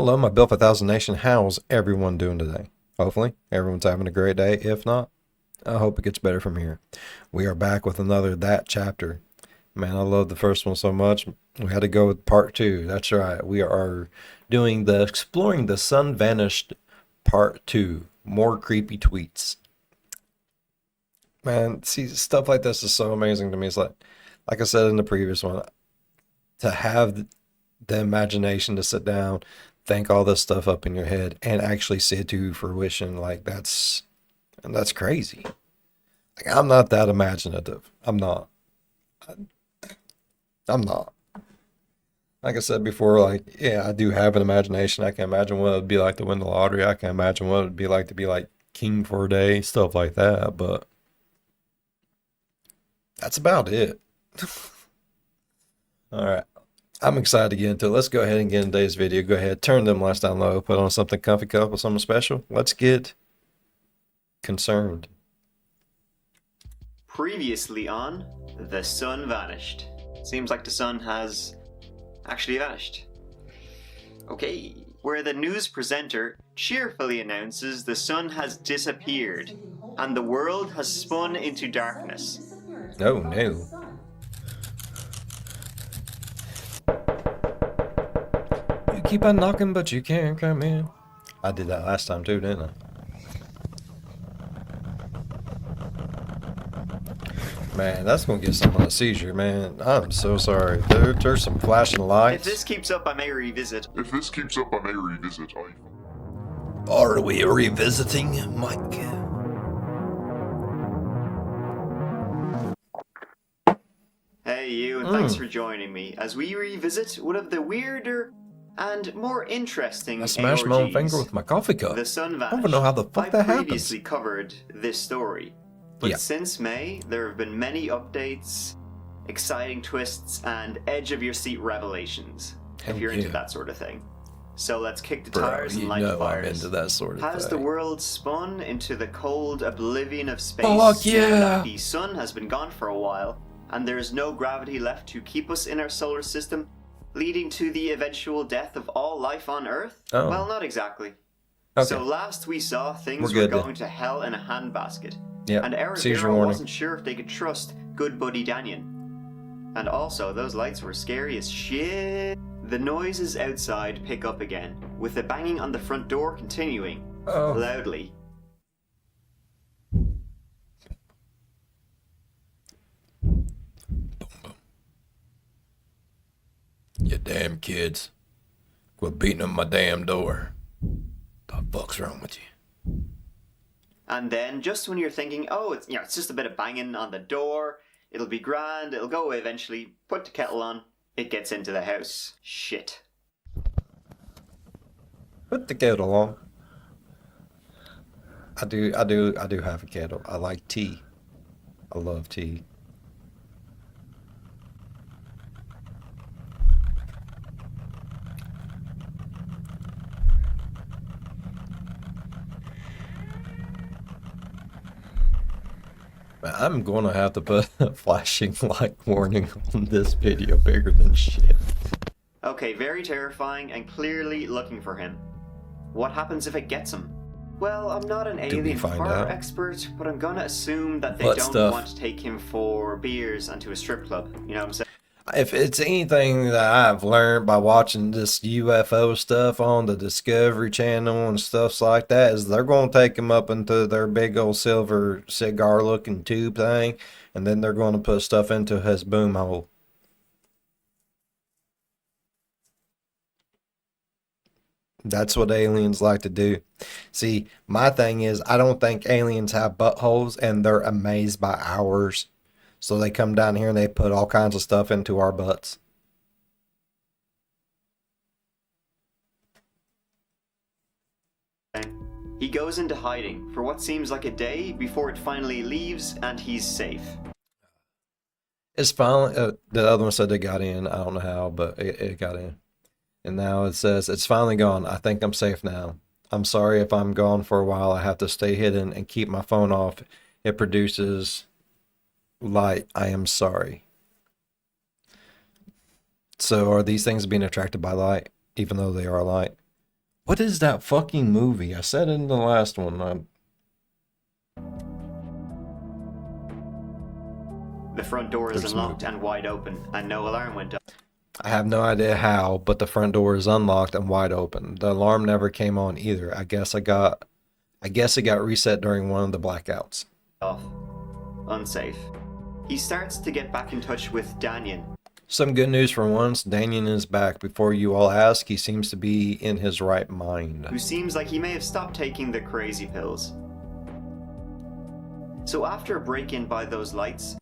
Hello, my Built for 1000 Nation. How's everyone doing today? Hopefully, everyone's having a great day. If not, I hope it gets better from here. We are back with another That Chapter. Man, I love the first one so much. We had to go with part two. That's right. We are doing the Exploring the Sun Vanished part two. More creepy tweets. Man, see, stuff like this is so amazing to me. It's like I said in the previous one, to have the imagination to sit down, think all this stuff up in your head, and actually see it to fruition. Like that's crazy. Like, I'm not that imaginative. I'm not. I'm not. Like I said before, like, yeah, I do have an imagination. I can imagine what it would be like to win the lottery. I can imagine what it would be like to be like king for a day, stuff like that. But that's about it. All right. I'm excited to get into it. Let's go ahead and get in today's video. Go ahead, turn them lights down low, put on something comfy, cup with something special. Let's get concerned. Previously on The Sun Vanished. Seems like the sun has actually vanished. Okay, where the news presenter cheerfully announces the sun has disappeared and the world has spun into darkness. Oh no. You keep on knocking, but you can't come in. I did that last time too, didn't I? Man, that's gonna get someone a seizure, man. I'm so sorry. There's some flashing If lights. this keeps up, I may revisit. Are we revisiting, Mike? Hey you, and thanks for joining me as we revisit one of the weirder and more interesting I smashed my own AOGs, finger with my coffee cup. The Sun I Vanished. don't even know how the fuck I that happens. previously covered this story, but Yeah. since May, there have been many updates, exciting twists, and edge-of-your-seat revelations, Hell if you're yeah. into that sort of thing. So let's kick the Bro, tires you and light the know I'm fires. into that sort of Has thing. the world spun into the cold oblivion of space? Fuck now yeah! that the sun has been gone for a while, and there is no gravity left to keep us in our solar system, leading to the eventual death of all life on Earth? Oh. Well, not exactly. Okay. So last we saw, things We're were good then. going to hell in a handbasket. Yep. And our Seizure hero warning. wasn't sure if they could trust good buddy Danyon. And also, those lights were scary as shit. The noises outside pick up again, with the banging on the front door continuing, Oh. loudly. You damn kids. Quit beating on my damn door. The fuck's wrong with you? And then, just when you're thinking, oh, it's just a bit of banging on the door, it'll be grand, it'll go away eventually, put the kettle on, it gets into the house. Shit. Put the kettle on. I do have a kettle. I like tea. I love tea. I'm going to have to put a flashing light warning on this video bigger than shit. Okay, very terrifying and clearly looking for him. What happens if it gets him? Well, I'm not an Do we alien find horror out? expert, but I'm gonna assume that they Butt don't stuff. want to take him for beers and to a strip club. You know what I'm saying? If it's anything that I've learned by watching this UFO stuff on the Discovery Channel and stuff like that, is they're going to take him up into their big old silver cigar looking tube thing, and then they're going to put stuff into his boom hole. That's what aliens like to do. See, my thing is, I don't think aliens have buttholes, and they're amazed by ours. So they come down here and they put all kinds of stuff into our butts. He goes into hiding for what seems like a day before it finally leaves and he's safe. It's finally, the other one said they got in. I don't know how, but it got in. And now it says, it's finally gone. I think I'm safe now. I'm sorry if I'm gone for a while. I have to stay hidden and keep my phone off. It produces light. I am sorry. So are these things being attracted by light, even though they are light? What is that fucking movie? I said it in the last one. The front door is There's unlocked no- and wide open, and no alarm went off. I have no idea how, but the front door is unlocked and wide open. The alarm never came on either. I guess it got reset during one of the blackouts. Unsafe. He starts to get back in touch with Danyon. Some good news for once. Danyon is back. Before you all ask, he seems to be in his right mind. Who seems like he may have stopped taking the crazy pills. So after a break-in by those lights,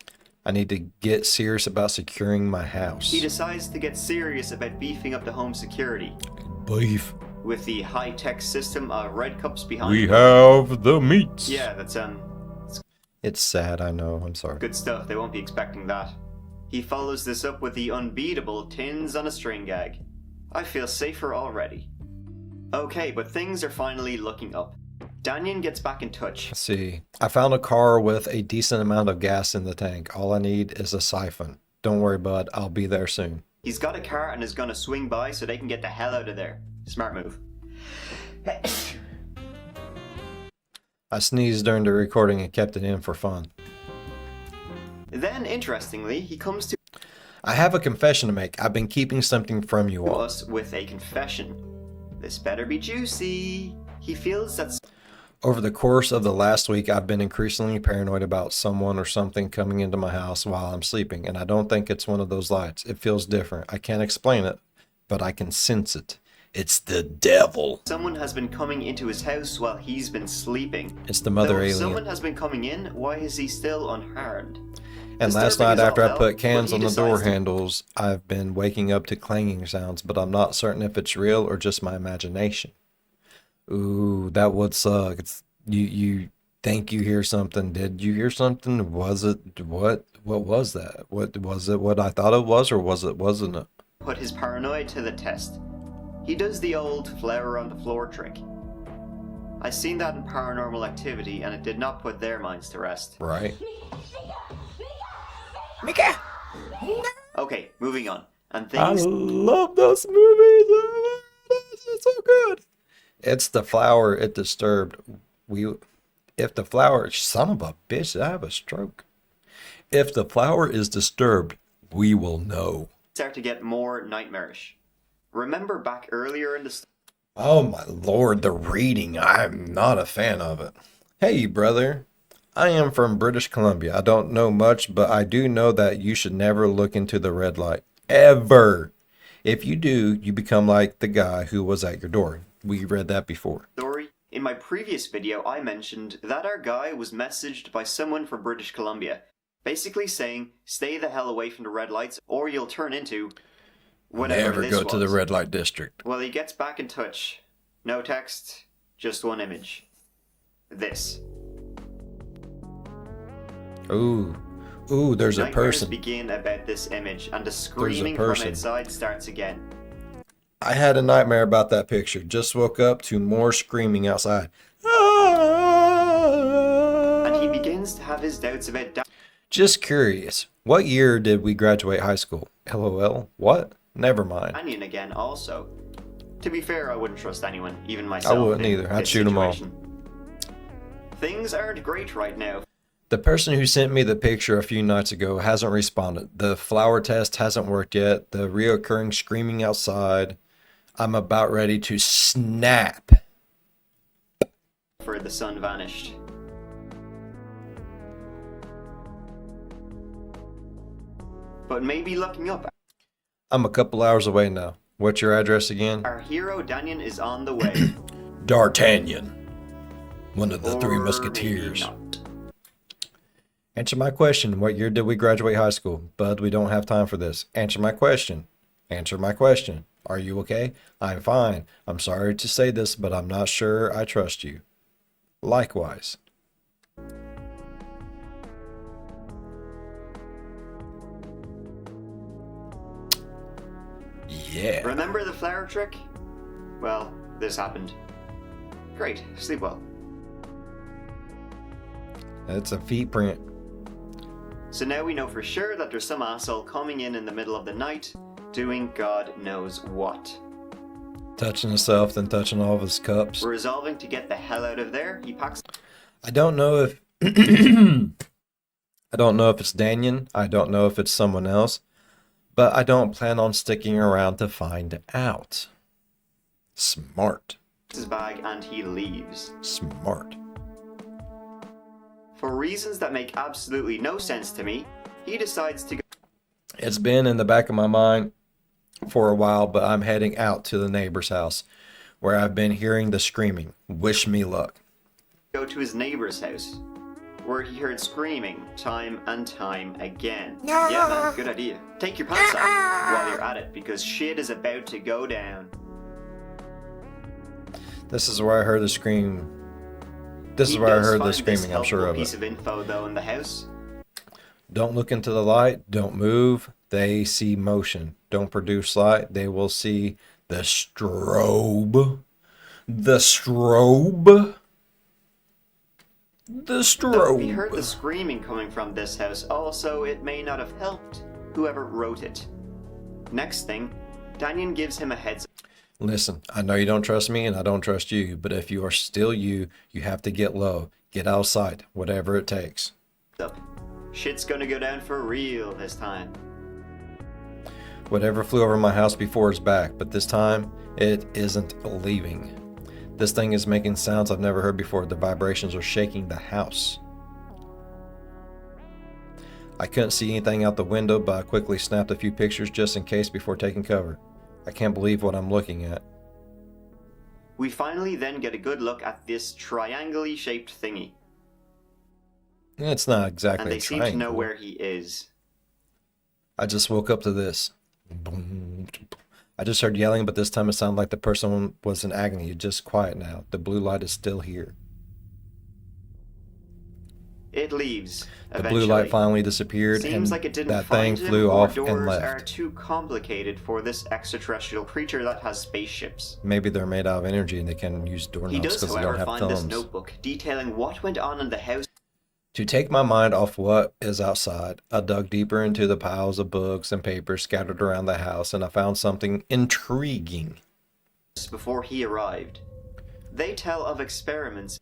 I need to get serious about securing my house. he decides to get serious about beefing up the home security. Beef. With the high-tech system of red cups behind We him. have the meats. Yeah, that's It's sad, I know. I'm sorry. good stuff. They won't be expecting that. He follows this up with the unbeatable tins on a string gag. I feel safer already. Okay, but things are finally looking up. Danyon gets back in touch. Let's see. I found a car with a decent amount of gas in the tank. All I need is a siphon. Don't worry, bud. I'll be there soon. He's got a car and is gonna swing by so they can get the hell out of there. Smart move. I sneezed during the recording and kept it in for fun. Then, interestingly, he comes to I have a confession to make. I've been keeping something from you all. us with a confession. This better be juicy. He feels that Over the course of the last week, I've been increasingly paranoid about someone or something coming into my house while I'm sleeping, and I don't think it's one of those lights. It feels different. I can't explain it, but I can sense it. It's the devil. someone has been coming into his house while he's been sleeping. It's the mother Though if alien. someone has been coming in, why is he still unharmed? And last Disturbing night as all after I hell, put but cans he on the decides door to- handles, I've been waking up to clanging sounds, but I'm not certain if it's real or just my imagination. Ooh, that would suck. It's you think you hear something. Did you hear something? Was it what was that? What was it what I thought it was, or wasn't it? Put his paranoia to the test. He does the old flower on the floor trick. I've seen that in Paranormal Activity and it did not put their minds to rest. Right. Okay, moving on. And I things love those movies. It's so good. It's the flower it disturbed. If the flower, son of a bitch, I have a stroke. If the flower is disturbed, we will know. start to get more nightmarish. Remember back earlier in the Oh my lord, the reading. I'm not a fan of it. Hey, brother. I am from British Columbia. I don't know much, but I do know that you should never look into the red light. Ever. If you do, you become like the guy who was at your door. We read that before. story, in my previous video I mentioned that our guy was messaged by someone from British Columbia, basically saying, stay the hell away from the red lights or you'll turn into whatever Never this go to the was. red light district. Well, he gets back in touch. No text, just one image. This. Ooh, there's a Nightmares person. begin about this image and the screaming from person. outside starts again. I had a nightmare about that picture. Just woke up to more screaming outside. Ah! And he begins to have his doubts about Just curious, what year did we graduate high school? LOL. What? Never mind. Danyon again also. To be fair, I wouldn't trust anyone, even myself. I wouldn't in either. I'd this shoot 'em all. situation. Things aren't great right now. The person who sent me the picture a few nights ago hasn't responded. The flower test hasn't worked yet. The reoccurring screaming outside. I'm about ready to snap. For TheSunVanished. But maybe looking up, I'm a couple hours away now. What's your address again? our hero Danyon is on the way. D'Artagnan. One of the Or three maybe musketeers. not. Answer my question. What year did we graduate high school? Bud, we don't have time for this. Answer my question. Answer my question. Are you okay? I'm fine. I'm sorry to say this, but I'm not sure I trust you. Likewise. Yeah. Remember the flower trick? Well, this happened. Great, sleep well. That's a feet print. So now we know for sure that there's some asshole coming in the middle of the night, doing God knows what. Touching himself, then touching all of his cups. Resolving to get the hell out of there, he packs. I don't know if I don't know if it's Danyon. I don't know if it's someone else, but I don't plan on sticking around to find out. Smart. His bag and he leaves. Smart. For reasons that make absolutely no sense to me, he decides to It's been in the back of my mind for a while, but I'm heading out to the neighbor's house where I've been hearing the screaming. Wish me luck. go to his neighbor's house, where he heard screaming time and time again. Yeah, man, good idea. Take your pants off while you're at it, because shit is about to go down. This is where I heard the scream. This is He where I does heard the find this screaming, I'm sure helpful of piece it. of info though in the house. Don't look into the light. Don't move. They see motion. Don't produce light. They will see the strobe. The strobe. The Though he heard the strobe. screaming coming from this house, also it may not have helped whoever wrote it. Next thing, Danyon gives him a heads Listen, I know you don't trust me and I don't trust you, but if you are still you, you have to get low. Get out of sight, whatever it takes. up. Shit's gonna go down for real this time. Whatever flew over my house before is back, but this time it isn't leaving. This thing is making sounds I've never heard before. The vibrations are shaking the house. I couldn't see anything out the window, but I quickly snapped a few pictures just in case before taking cover. I can't believe what I'm looking at. We finally then get a good look at this triangle-y shaped thingy, It's not and exactly they a seem to know triangle. where he is. I just woke up to this. Boom. I just heard yelling, but this time it sounded like the person was in agony. Just quiet now. The blue light is still here. It leaves. The blue light finally disappeared, and Seems like it didn't that find thing him, flew or off and doors are left. too complicated for this extraterrestrial creature that has spaceships. Maybe they're made out of energy and they can use He doorknobs does, because they however, don't have find this thumbs. notebook detailing what went on in the house To take my mind off what is outside, I dug deeper into the piles of books and papers scattered around the house, and I found something intriguing. before he arrived. They tell of experiments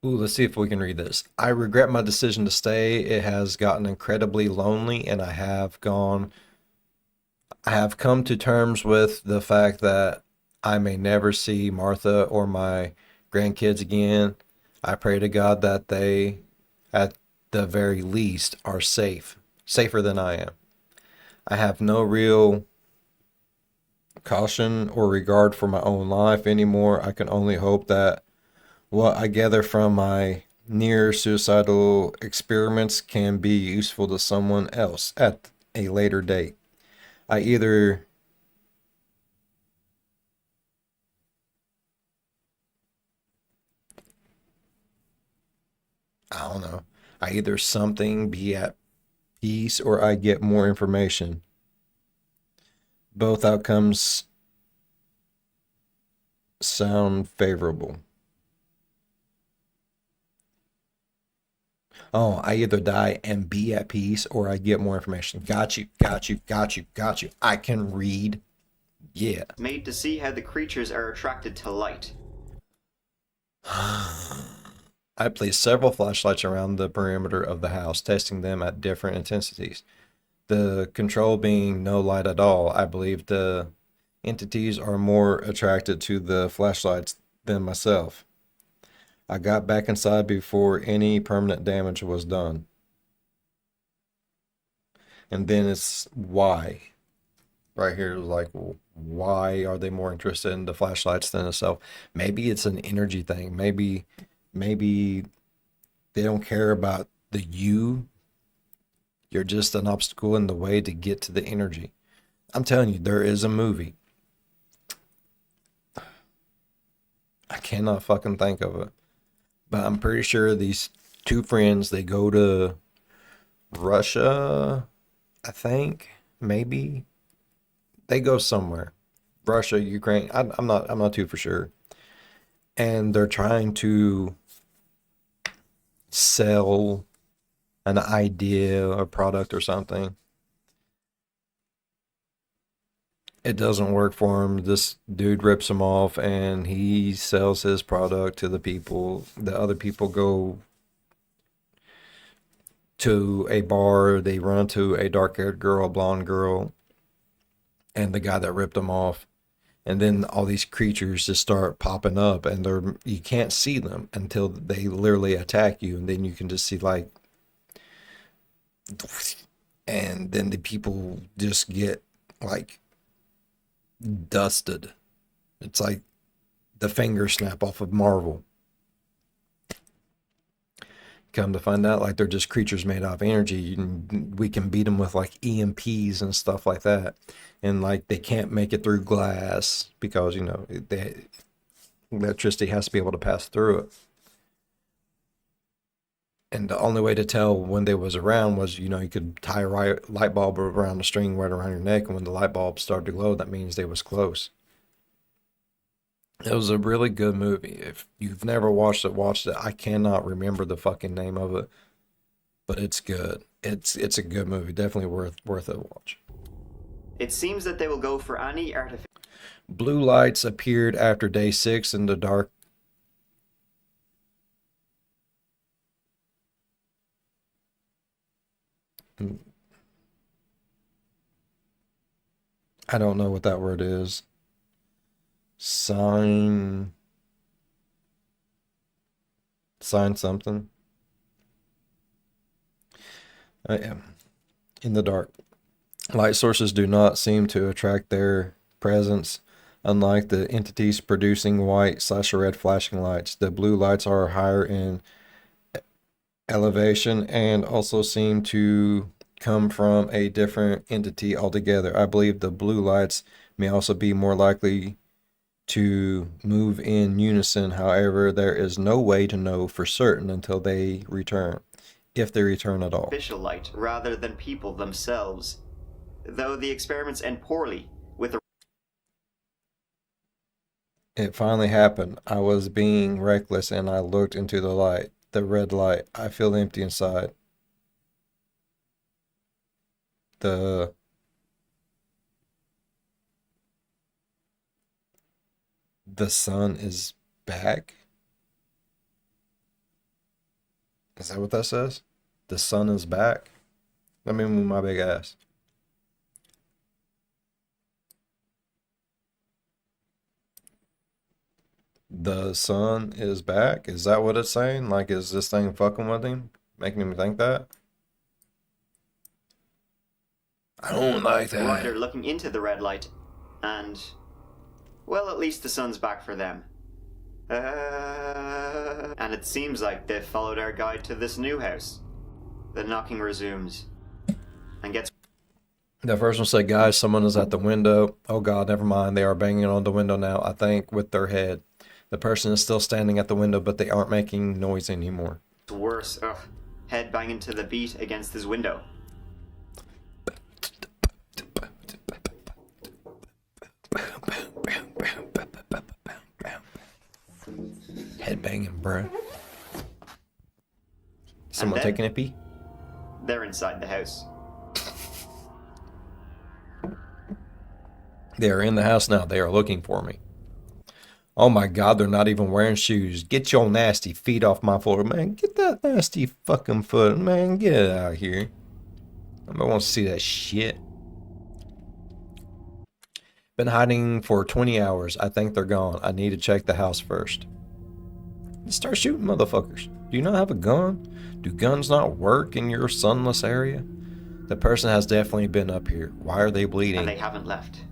Ooh, let's see if we can read this. I regret my decision to stay. It has gotten incredibly lonely, and I have come to terms with the fact that I may never see Martha or my grandkids again. I pray to God that they, at the very least, are safe, safer than I am. I have no real caution or regard for my own life anymore. I can only hope that what I gather from my near suicidal experiments can be useful to someone else at a later date. I either I don't know. I either something be at peace or I get more information. Both outcomes sound favorable. Oh, I either die and be at peace or I get more information. Got you, got you, got you, got you. I can read. Yeah. made to see how the creatures are attracted to light. I placed several flashlights around the perimeter of the house, testing them at different intensities. The control being no light at all, I believe the entities are more attracted to the flashlights than myself. I got back inside before any permanent damage was done. And then it's why. Right here is like, why are they more interested in the flashlights than itself? Maybe it's an energy thing. Maybe they don't care about the you. You're just an obstacle in the way to get to the energy. I'm telling you, there is a movie. I cannot fucking think of it. But I'm pretty sure these two friends, they go to Russia, I think, maybe. They go somewhere. Russia, Ukraine. I'm not too for sure. And they're trying to sell an idea or product or something. It doesn't work for him. This dude rips him off and he sells his product to the people. The other people go to a bar, they run into a dark haired girl, a blonde girl, and the guy that ripped them off. And then all these creatures just start popping up, and you can't see them until they literally attack you, and then you can just see like, and then the people just get like dusted. It's like the finger snap off of Marvel. Come to find out, like they're just creatures made out of energy. We can beat them with like EMPs and stuff like that, and like they can't make it through glass because electricity has to be able to pass through it. And the only way to tell when they was around was, you could tie a light bulb around a string right around your neck, and when the light bulb started to glow, that means they was close. It was a really good movie. If you've never watched it, watch it. I cannot remember the fucking name of it, but it's good. It's a good movie. Definitely worth a watch. It seems that they will go for any artificial. Blue lights appeared after day 6 in the dark. I don't know what that word is. Sign something. I am in the dark. Light sources do not seem to attract their presence. Unlike the entities producing white/red flashing lights, the blue lights are higher in elevation and also seem to come from a different entity altogether. I believe the blue lights may also be more likely to move in unison. However, there is no way to know for certain until they return, if they return at all. Artificial light rather than people themselves. Though the experiments end poorly with the It finally happened. I was being reckless and I looked into the light, the red light. I feel empty inside. The sun is back. Is that what that says? The sun is back. Let me move my big ass. The sun is back. Is that what it's saying? Like, is this thing fucking with him? Making him think that? I don't like that. rider looking into the red light, and, well, at least the sun's back for them. And it seems like they've followed our guide to this new house. The knocking resumes, and gets. The first one said, guys, someone is at the window. Oh God, never mind. They are banging on the window now, I think, with their head. The person is still standing at the window, but they aren't making noise anymore. Worse. Ugh. Head banging to the beat against his window. Head banging, bruh. Someone then- taking a pee? They're inside the house. They are in the house now. They are looking for me. Oh my God, they're not even wearing shoes. Get your nasty feet off my floor. Man, get that nasty fucking foot. Man, get it out of here. I want to see that shit. Been hiding for 20 hours. I think they're gone. I need to check the house first. Start shooting motherfuckers. Do you not have a gun? Do guns not work in your sunless area? The person has definitely been up here. Why are they bleeding? And they haven't left.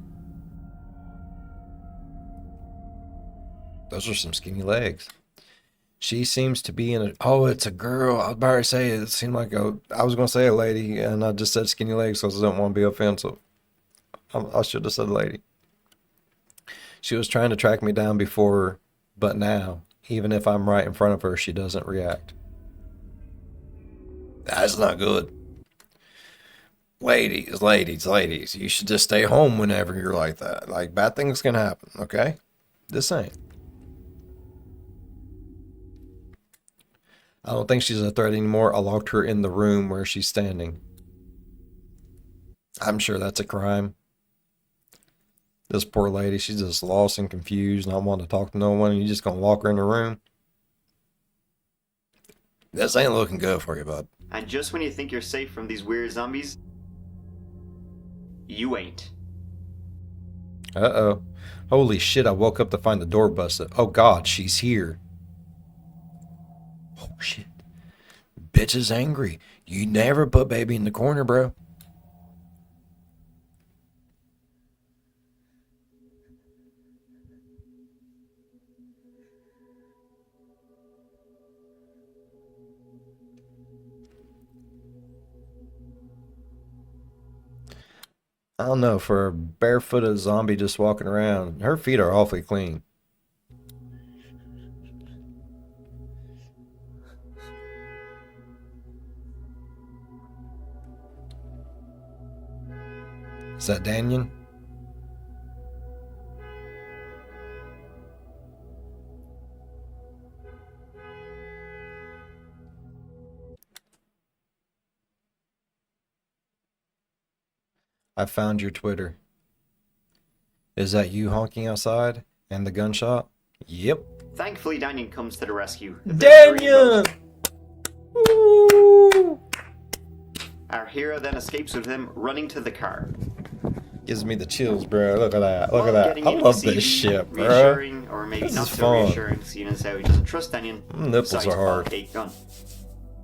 Those are some skinny legs. She seems to be in a... Oh, it's a girl. I was about to say it seemed like I was going to say a lady, and I just said skinny legs because I don't want to be offensive. I should have said lady. She was trying to track me down before, but now, even if I'm right in front of her, she doesn't react. That's not good. Ladies, you should just stay home whenever you're like that. Like, bad things can happen, okay? Just saying. I don't think she's a threat anymore. I locked her in the room where she's standing. I'm sure that's a crime. This poor lady, she's just lost and confused, not wanting to talk to no one, and you just gonna lock her in the room? This ain't looking good for you, bud. And just when you think you're safe from these weird zombies, you ain't. Uh-oh. Holy shit, I woke up to find the door busted. Oh god, she's here. Oh shit. Bitch is angry. You never put baby in the corner, bro. I don't know, for a barefooted zombie just walking around, her feet are awfully clean. Is that Danyon? I found your Twitter. Is that you honking outside? And the gunshot? Yep. Thankfully, Danyon comes to the rescue. Danyon! Woo! Our hero then escapes with him, running to the car. Gives me the chills, bro. Look at that. Look While at getting that. I in, love we see this shit, bro. reassuring, or maybe This not is so fun. reassuring, seeing as how he doesn't trust Danyon. Nipples decides are to pull hard. a fake gun.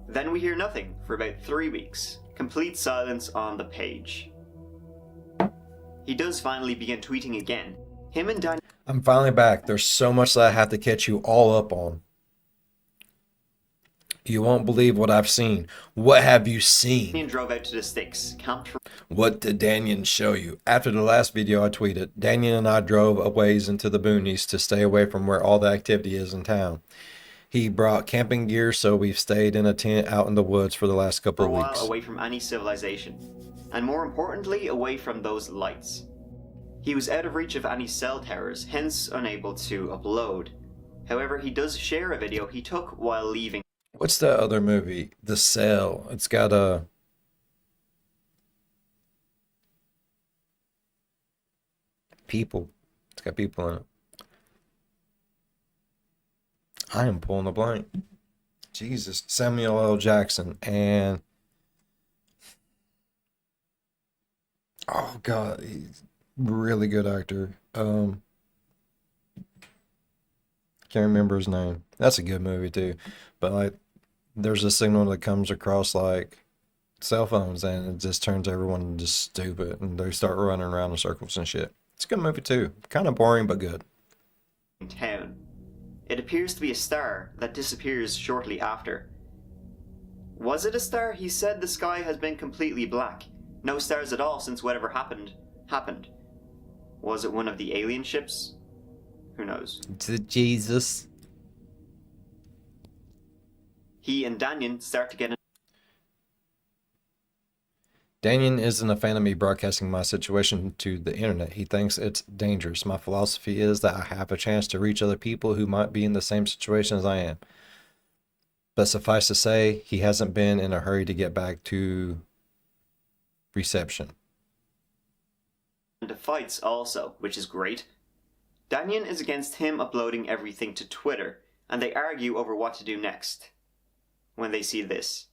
Then we hear nothing for about 3 weeks. Complete silence on the page. He does finally begin tweeting again. Him and Danyon I'm finally back. There's so much that I have to catch you all up on. You won't believe what I've seen. What have you seen? drove out to the sticks, camped for What did Danyon show you? After the last video I tweeted, Danyon and I drove a ways into the boonies to stay away from where all the activity is in town. He brought camping gear, so we've stayed in a tent out in the woods for the last couple a of while weeks. away from any civilization. And more importantly, away from those lights. He was out of reach of any cell towers, hence unable to upload. However, he does share a video he took while leaving. What's that other movie? The Cell. It's got people. It's got people in it. I am pulling a blank. Jesus. Samuel L. Jackson and oh god, he's a really good actor. Can't remember his name. That's a good movie too. But like there's a signal that comes across like cell phones and it just turns everyone just stupid and they start running around in circles and shit. It's a good movie too. Kind of boring but good. Town. It appears to be a star that disappears shortly after. Was it a star? He said the sky has been completely black. No stars at all since whatever happened. Was it one of the alien ships? Who knows? To Jesus. He and Danyon start to get Danyon isn't a fan of me broadcasting my situation to the internet. He thinks it's dangerous. My philosophy is that I have a chance to reach other people who might be in the same situation as I am. But suffice to say, he hasn't been in a hurry to get back to reception. into fights also, which is great. Danyon is against him uploading everything to Twitter, and they argue over what to do next. When they see this.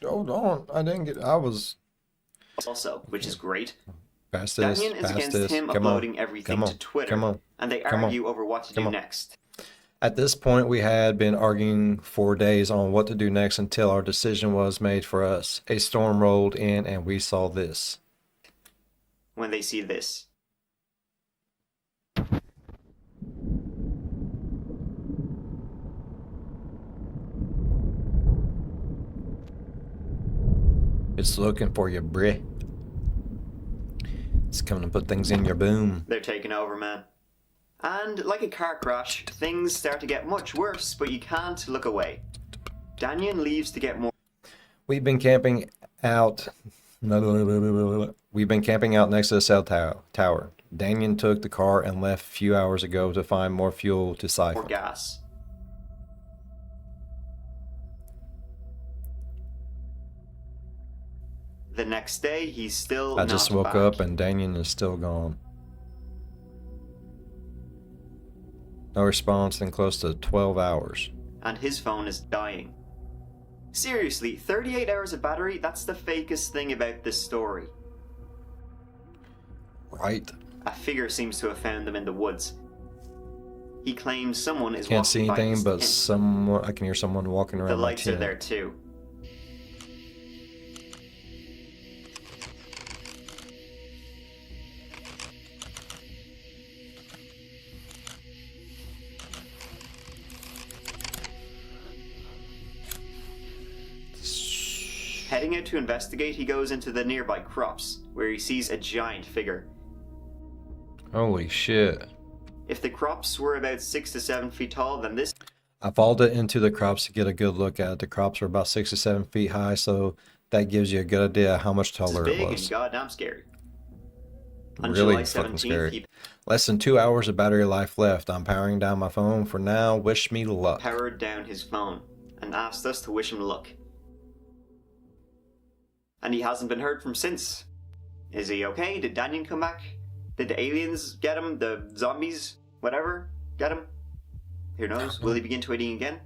Hold on. I didn't get... I was... Also, which is great. Past this, Danyon is past against this. him Come on. uploading everything Come on. to Twitter, Come on. and they Come on. argue over what to Come do on. next. At this point, we had been arguing for days on what to do next until our decision was made for us. A storm rolled in and we saw this. When they see this. It's looking for you, bruh. It's coming to put things in your boom. They're taking over, man. And like a car crash, things start to get much worse, but you can't look away. Danyon leaves to get more. We've been camping out. We've been camping out next to the cell tower. Danyon took the car and left a few hours ago to find more fuel to siphon. Gas. The next day, he's still I just not woke back. up and Danyon is still gone. No response in close to 12 hours. And his phone is dying. Seriously, 38 hours of battery? That's the fakest thing about this story. Right? A figure seems to have found them in the woods. He claims someone is Can't walking see by anything, his but tent. someone. I can hear someone walking The around my lights are tent. there too. Heading out to investigate, he goes into the nearby crops, where he sees a giant figure. Holy shit. If the crops were about 6 to 7 feet tall, then this I followed it into the crops to get a good look at it. The crops were about 6 to 7 feet high, so that gives you a good idea how much is taller it big and was. goddamn scary. On Really July fucking 17th, scary. he Less than 2 hours of battery life left. I'm powering down my phone for now. Wish me luck. powered down his phone and asked us to wish him luck. And he hasn't been heard from since. Is he okay? Did Danyon come back? Did the aliens get him? The zombies? Whatever? Get him? Who knows? Will he begin tweeting again?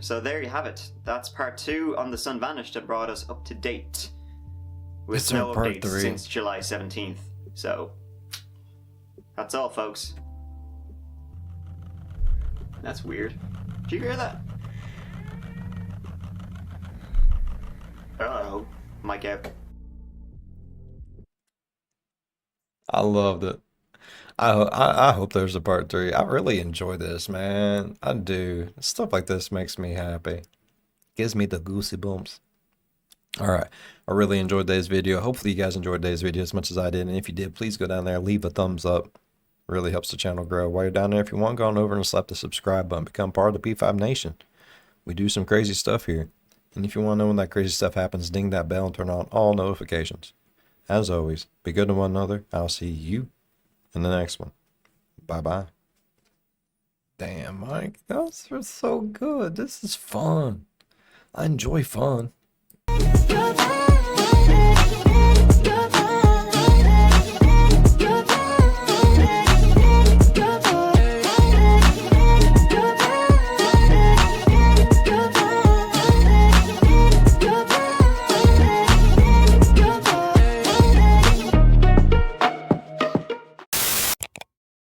So there you have it. That's part 2 on The Sun Vanished that brought us up to date. With It's no on part updates 3. since July 17th. So, that's all, folks. That's weird. Did you hear that? Uh-oh. Mic out. I loved it. I hope there's a part 3. I really enjoy this, man. I do. Stuff like this makes me happy. Gives me the goosey bumps. Alright, I really enjoyed today's video. Hopefully you guys enjoyed today's video as much as I did. And if you did, please go down there, leave a thumbs up. Really helps the channel grow. While you're down there, if you want, go on over and slap the subscribe button. Become part of the P5 Nation. We do some crazy stuff here. And if you want to know when that crazy stuff happens, ding that bell and turn on all notifications. As always, be good to one another. I'll see you in the next one. Bye-bye. Damn, Mike, those are so good. This is fun. I enjoy fun. You're